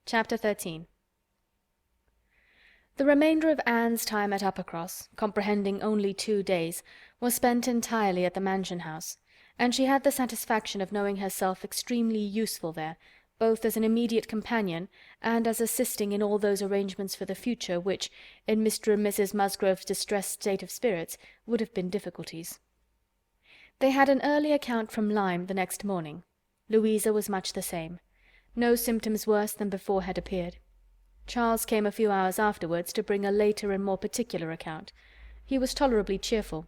Chapter 13. The remainder of Anne's time at Uppercross, comprehending only 2 days, was spent entirely at the mansion house, and she had the satisfaction of knowing herself extremely useful there, both as an immediate companion and as assisting in all those arrangements for the future which, in Mr. and Mrs. Musgrove's distressed state of spirits, would have been difficulties. They had an early account from Lyme the next morning. Louisa was much the same. No symptoms worse than before had appeared. Charles came a few hours afterwards to bring a later and more particular account. He was tolerably cheerful.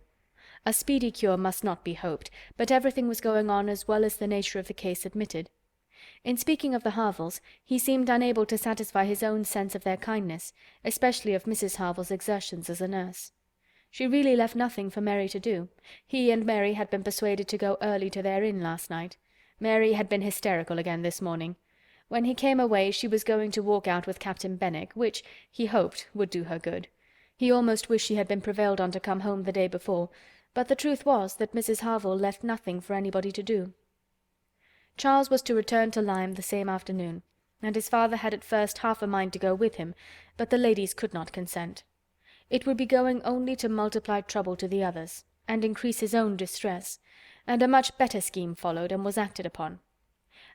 A speedy cure must not be hoped, but everything was going on as well as the nature of the case admitted. In speaking of the Harvilles, he seemed unable to satisfy his own sense of their kindness, especially of Mrs. Harville's exertions as a nurse. She really left nothing for Mary to do. He and Mary had been persuaded to go early to their inn last night. Mary had been hysterical again this morning. When he came away she was going to walk out with Captain Benwick, which, he hoped, would do her good. He almost wished she had been prevailed on to come home the day before, but the truth was that Mrs. Harville left nothing for anybody to do. Charles was to return to Lyme the same afternoon, and his father had at first half a mind to go with him, but the ladies could not consent. It would be going only to multiply trouble to the others, and increase his own distress, and a much better scheme followed and was acted upon.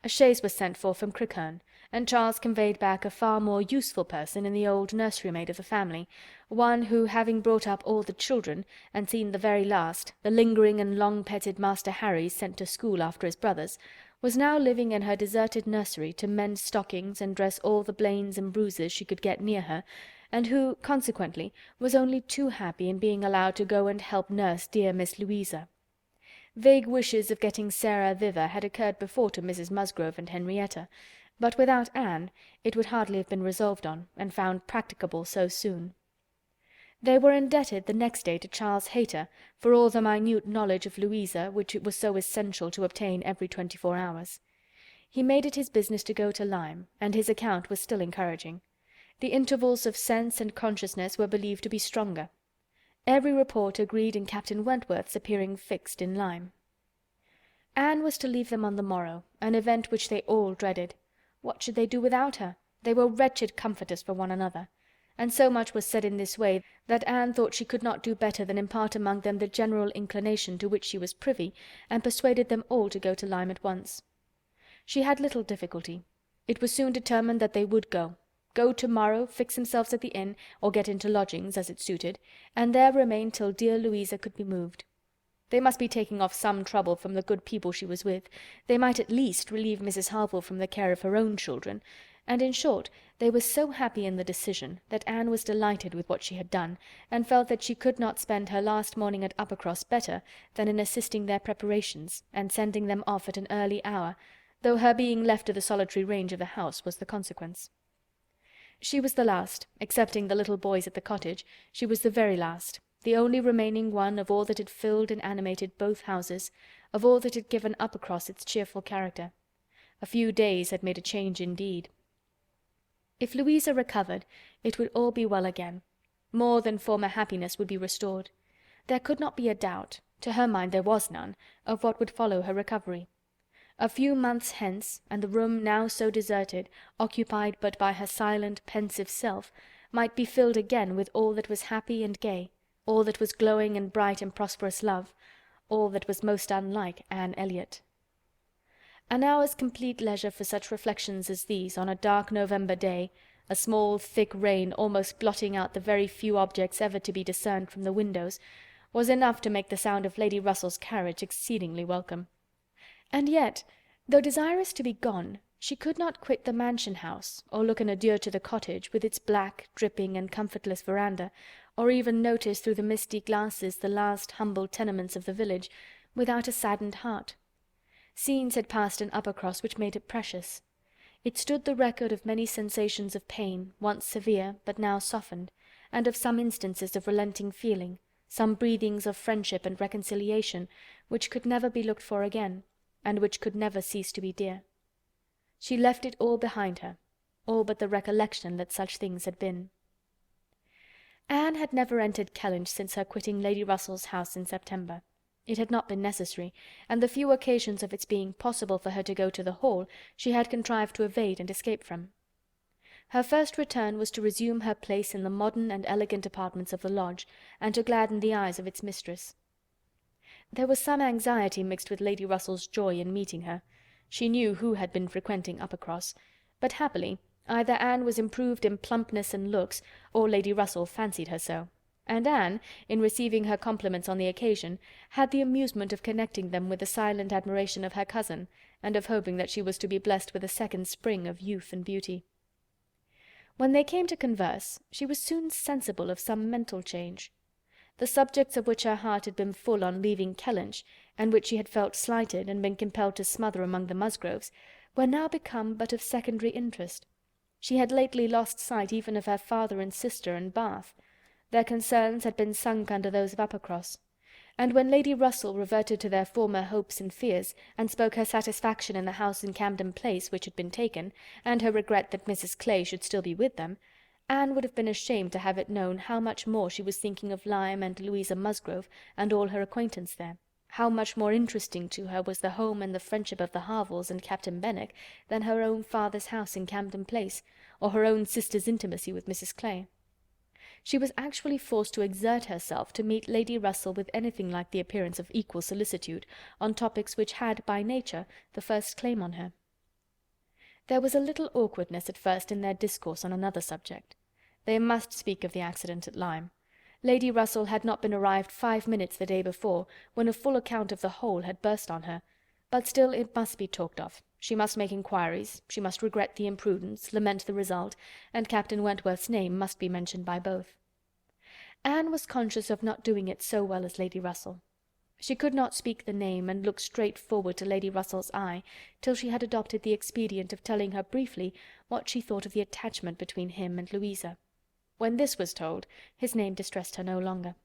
A chaise was sent for from Crickherne, and Charles conveyed back a far more useful person in the old nursery-maid of the family, one who, having brought up all the children, and seen the very last, the lingering and long-petted Master Harry sent to school after his brothers, was now living in her deserted nursery to mend stockings and dress all the blains and bruises she could get near her, and who, consequently, was only too happy in being allowed to go and help nurse dear Miss Louisa. Vague wishes of getting Sarah thither had occurred before to Mrs. Musgrove and Henrietta, but without Anne it would hardly have been resolved on, and found practicable so soon. They were indebted the next day to Charles Hayter for all the minute knowledge of Louisa which it was so essential to obtain every 24 hours. He made it his business to go to Lyme, and his account was still encouraging. The intervals of sense and consciousness were believed to be stronger. Every report agreed in Captain Wentworth's appearing fixed in Lyme. Anne was to leave them on the morrow, an event which they all dreaded. What should they do without her? They were wretched comforters for one another, and so much was said in this way that Anne thought she could not do better than impart among them the general inclination to which she was privy, and persuaded them all to go to Lyme at once. She had little difficulty. It was soon determined that they would go to-morrow, fix themselves at the inn, or get into lodgings, as it suited, and there remain till dear Louisa could be moved. They must be taking off some trouble from the good people she was with. They might at least relieve Mrs. Harville from the care of her own children, and in short, they were so happy in the decision that Anne was delighted with what she had done, and felt that she could not spend her last morning at Uppercross better than in assisting their preparations, and sending them off at an early hour, though her being left to the solitary range of the house was the consequence. She was the last, excepting the little boys at the cottage, she was the very last, the only remaining one of all that had filled and animated both houses, of all that had given Uppercross its cheerful character. A few days had made a change indeed. If Louisa recovered, it would all be well again. More than former happiness would be restored. There could not be a doubt, to her mind there was none, of what would follow her recovery. A few months hence, and the room now so deserted, occupied but by her silent, pensive self, might be filled again with all that was happy and gay, all that was glowing and bright and prosperous love, all that was most unlike Anne Elliot. An hour's complete leisure for such reflections as these on a dark November day, a small thick rain almost blotting out the very few objects ever to be discerned from the windows, was enough to make the sound of Lady Russell's carriage exceedingly welcome. And yet, though desirous to be gone, she could not quit the mansion house, or look an adieu to the cottage, with its black, dripping, and comfortless veranda, or even notice through the misty glasses the last humble tenements of the village, without a saddened heart. Scenes had passed in Uppercross which made it precious. It stood the record of many sensations of pain, once severe, but now softened, and of some instances of relenting feeling, some breathings of friendship and reconciliation, which could never be looked for again, and which could never cease to be dear. She left it all behind her, all but the recollection that such things had been. Anne had never entered Kellynch since her quitting Lady Russell's house in September. It had not been necessary, and the few occasions of its being possible for her to go to the Hall she had contrived to evade and escape from. Her first return was to resume her place in the modern and elegant apartments of the lodge, and to gladden the eyes of its mistress. There was some anxiety mixed with Lady Russell's joy in meeting her. She knew who had been frequenting Uppercross, but happily either Anne was improved in plumpness and looks, or Lady Russell fancied her so, and Anne, in receiving her compliments on the occasion, had the amusement of connecting them with the silent admiration of her cousin, and of hoping that she was to be blessed with a second spring of youth and beauty. When they came to converse, she was soon sensible of some mental change. The subjects of which her heart had been full on leaving Kellynch, and which she had felt slighted and been compelled to smother among the Musgroves, were now become but of secondary interest. She had lately lost sight even of her father and sister and Bath. Their concerns had been sunk under those of Uppercross, and when Lady Russell reverted to their former hopes and fears, and spoke her satisfaction in the house in Camden Place which had been taken, and her regret that Mrs Clay should still be with them, Anne would have been ashamed to have it known how much more she was thinking of Lyme and Louisa Musgrove and all her acquaintance there, how much more interesting to her was the home and the friendship of the Harvilles and Captain Benwick than her own father's house in Camden Place, or her own sister's intimacy with Mrs Clay. She was actually forced to exert herself to meet Lady Russell with anything like the appearance of equal solicitude on topics which had by nature the first claim on her. There was a little awkwardness at first in their discourse on another subject. They must speak of the accident at Lyme. Lady Russell had not been arrived 5 minutes the day before, when a full account of the whole had burst on her, but still it must be talked of. She must make inquiries, she must regret the imprudence, lament the result, and Captain Wentworth's name must be mentioned by both. Anne was conscious of not doing it so well as Lady Russell. She could not speak the name and look straight forward to Lady Russell's eye till she had adopted the expedient of telling her briefly what she thought of the attachment between him and Louisa. When this was told, his name distressed her no longer.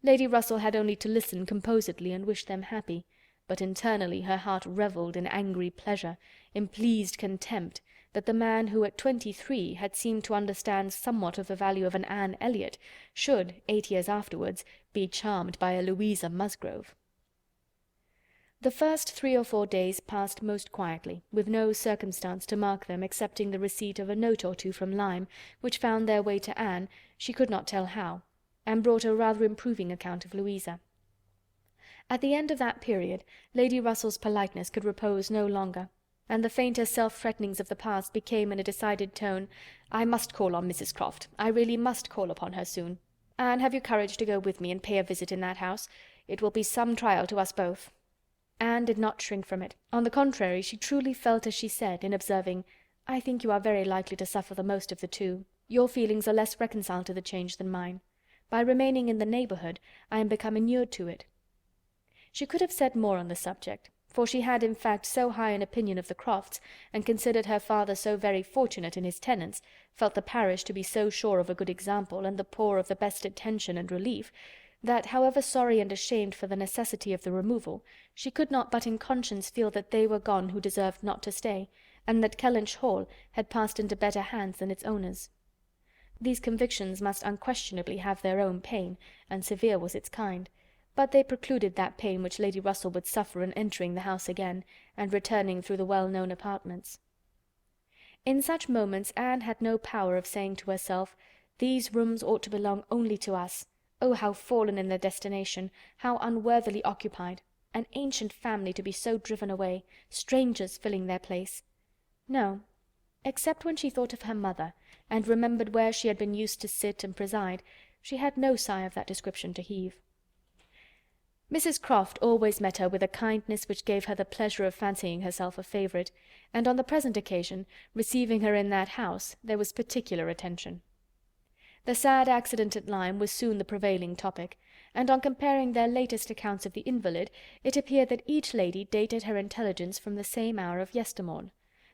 Lady Russell had only to listen composedly and wish them happy, but internally her heart revelled in angry pleasure, in pleased contempt, that the man who at 23 had seemed to understand somewhat of the value of an Anne Elliot should, 8 years afterwards, be charmed by a Louisa Musgrove. The first 3 or 4 days passed most quietly, with no circumstance to mark them excepting the receipt of a note or two from Lyme, which found their way to Anne, she could not tell how, and brought a rather improving account of Louisa. At the end of that period, Lady Russell's politeness could repose no longer, and the fainter self-threatenings of the past became in a decided tone, "I must call on Mrs Croft. I really must call upon her soon. Anne, have you courage to go with me and pay a visit in that house? It will be some trial to us both." Anne did not shrink from it. On the contrary, she truly felt as she said, in observing, "I think you are very likely to suffer the most of the two. Your feelings are less reconciled to the change than mine. By remaining in the neighbourhood, I am become inured to it." She could have said more on the subject, for she had in fact so high an opinion of the Crofts, and considered her father so very fortunate in his tenants, felt the parish to be so sure of a good example, and the poor of the best attention and relief, that, however sorry and ashamed for the necessity of the removal, she could not but in conscience feel that they were gone who deserved not to stay, and that Kellynch Hall had passed into better hands than its owners. These convictions must unquestionably have their own pain, and severe was its kind, but they precluded that pain which Lady Russell would suffer in entering the house again, and returning through the well-known apartments. In such moments Anne had no power of saying to herself, "These rooms ought to belong only to us. Oh, how fallen in their destination, how unworthily occupied! An ancient family to be so driven away, strangers filling their place." No, except when she thought of her mother, and remembered where she had been used to sit and preside, she had no sigh of that description to heave. Mrs Croft always met her with a kindness which gave her the pleasure of fancying herself a favourite, and on the present occasion, receiving her in that house, there was particular attention. The sad accident at Lyme was soon the prevailing topic, and on comparing their latest accounts of the invalid, it appeared that each lady dated her intelligence from the same hour of yestermorn.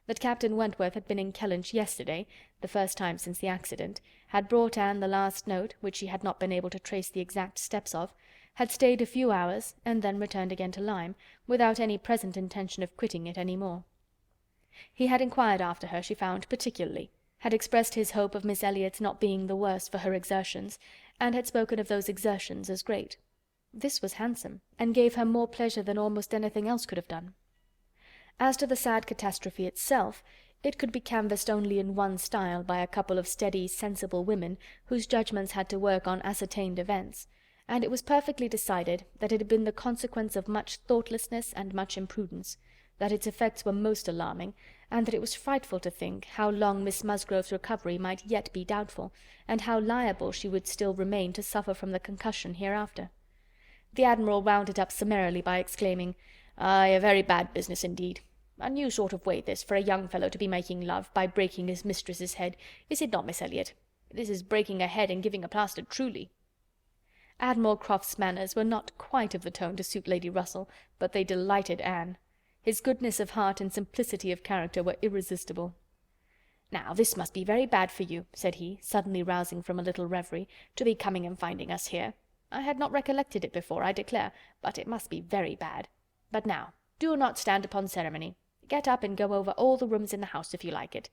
That Captain Wentworth had been in Kellynch yesterday, the first time since the accident, had brought Anne the last note, which she had not been able to trace the exact steps of, had stayed a few hours, and then returned again to Lyme, without any present intention of quitting it any more. He had inquired after her, she found, particularly, had expressed his hope of Miss Elliot's not being the worse for her exertions, and had spoken of those exertions as great. This was handsome, and gave her more pleasure than almost anything else could have done. As to the sad catastrophe itself, It could be canvassed only in one style by a couple of steady, sensible women whose judgments had to work on ascertained events, and it was perfectly decided that it had been the consequence of much thoughtlessness and much imprudence, that its effects were most alarming, and that it was frightful to think how long Miss Musgrove's recovery might yet be doubtful, and how liable she would still remain to suffer from the concussion hereafter. The Admiral wound it up summarily by exclaiming, "Ay, a very bad business indeed. A new sort of way this, for a young fellow to be making love, by breaking his mistress's head, is it not, Miss Elliot? This is breaking a head and giving a plaster, truly." Admiral Croft's manners were not quite of the tone to suit Lady Russell, but they delighted Anne. His goodness of heart and simplicity of character were irresistible. "Now this must be very bad for you," said he, suddenly rousing from a little reverie, "to be coming and finding us here. I had not recollected it before, I declare, but it must be very bad. But now, do not stand upon ceremony. Get up and go over all the rooms in the house, if you like it."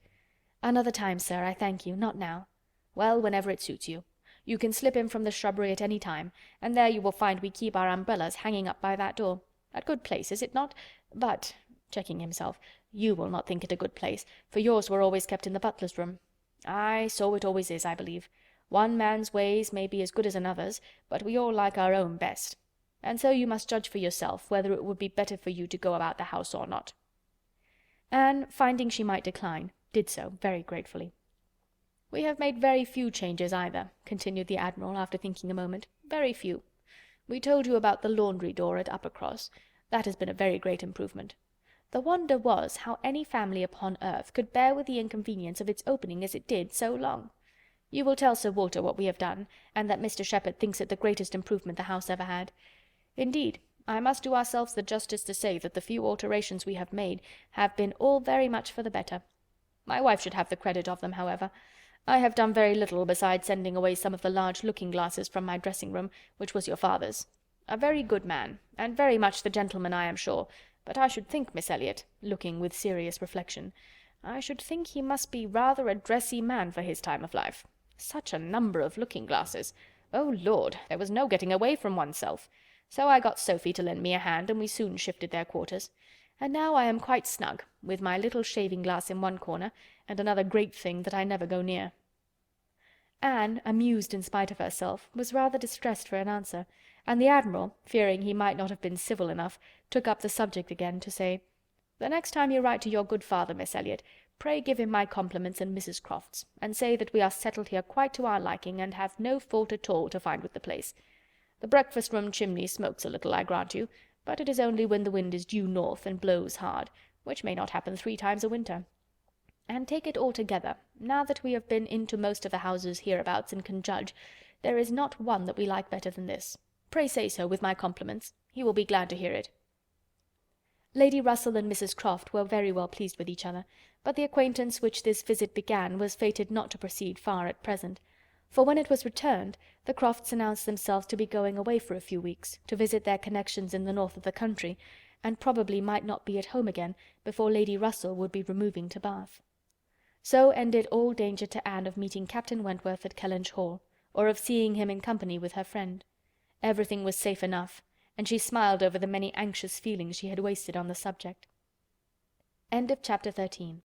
"Another time, sir, I thank you, not now." "Well, whenever it suits you. You can slip in from the shrubbery at any time, and there you will find we keep our umbrellas hanging up by that door. A good place, is it not? But," checking himself, "you will not think it a good place, for yours were always kept in the butler's room." "Aye, so it always is, I believe. One man's ways may be as good as another's, but we all like our own best. And so you must judge for yourself whether it would be better for you to go about the house or not." Anne, finding she might decline, did so very gratefully. "We have made very few changes either," continued the Admiral, after thinking a moment. "Very few. We told you about the laundry door at Uppercross. That has been a very great improvement. The wonder was how any family upon earth could bear with the inconvenience of its opening as it did so long. You will tell Sir Walter what we have done, and that Mr. Shepherd thinks it the greatest improvement the house ever had. Indeed, I must do ourselves the justice to say that the few alterations we have made have been all very much for the better. My wife should have the credit of them, however. I have done very little besides sending away some of the large looking-glasses from my dressing-room, which was your father's. A very good man, and very much the gentleman, I am sure, but I should think, Miss Elliot," looking with serious reflection, "I should think he must be rather a dressy man for his time of life. Such a number of looking-glasses! Oh Lord, there was no getting away from oneself. So I got Sophie to lend me a hand, and we soon shifted their quarters. And now I am quite snug, with my little shaving-glass in one corner, and another great thing that I never go near." Anne, amused in spite of herself, was rather distressed for an answer, and the Admiral, fearing he might not have been civil enough, took up the subject again to say, "The next time you write to your good father, Miss Elliot, pray give him my compliments and Mrs. Croft's, and say that we are settled here quite to our liking, and have no fault at all to find with the place. The breakfast-room chimney smokes a little, I grant you, but it is only when the wind is due north and blows hard, which may not happen 3 times a winter. And take it altogether, now that we have been into most of the houses hereabouts and can judge, there is not one that we like better than this. Pray say so, with my compliments. He will be glad to hear it." Lady Russell and Mrs. Croft were very well pleased with each other, but the acquaintance which this visit began was fated not to proceed far at present, for when it was returned, the Crofts announced themselves to be going away for a few weeks, to visit their connections in the north of the country, and probably might not be at home again before Lady Russell would be removing to Bath. So ended all danger to Anne of meeting Captain Wentworth at Kellynch Hall, or of seeing him in company with her friend. Everything was safe enough, and she smiled over the many anxious feelings she had wasted on the subject. Chapter 13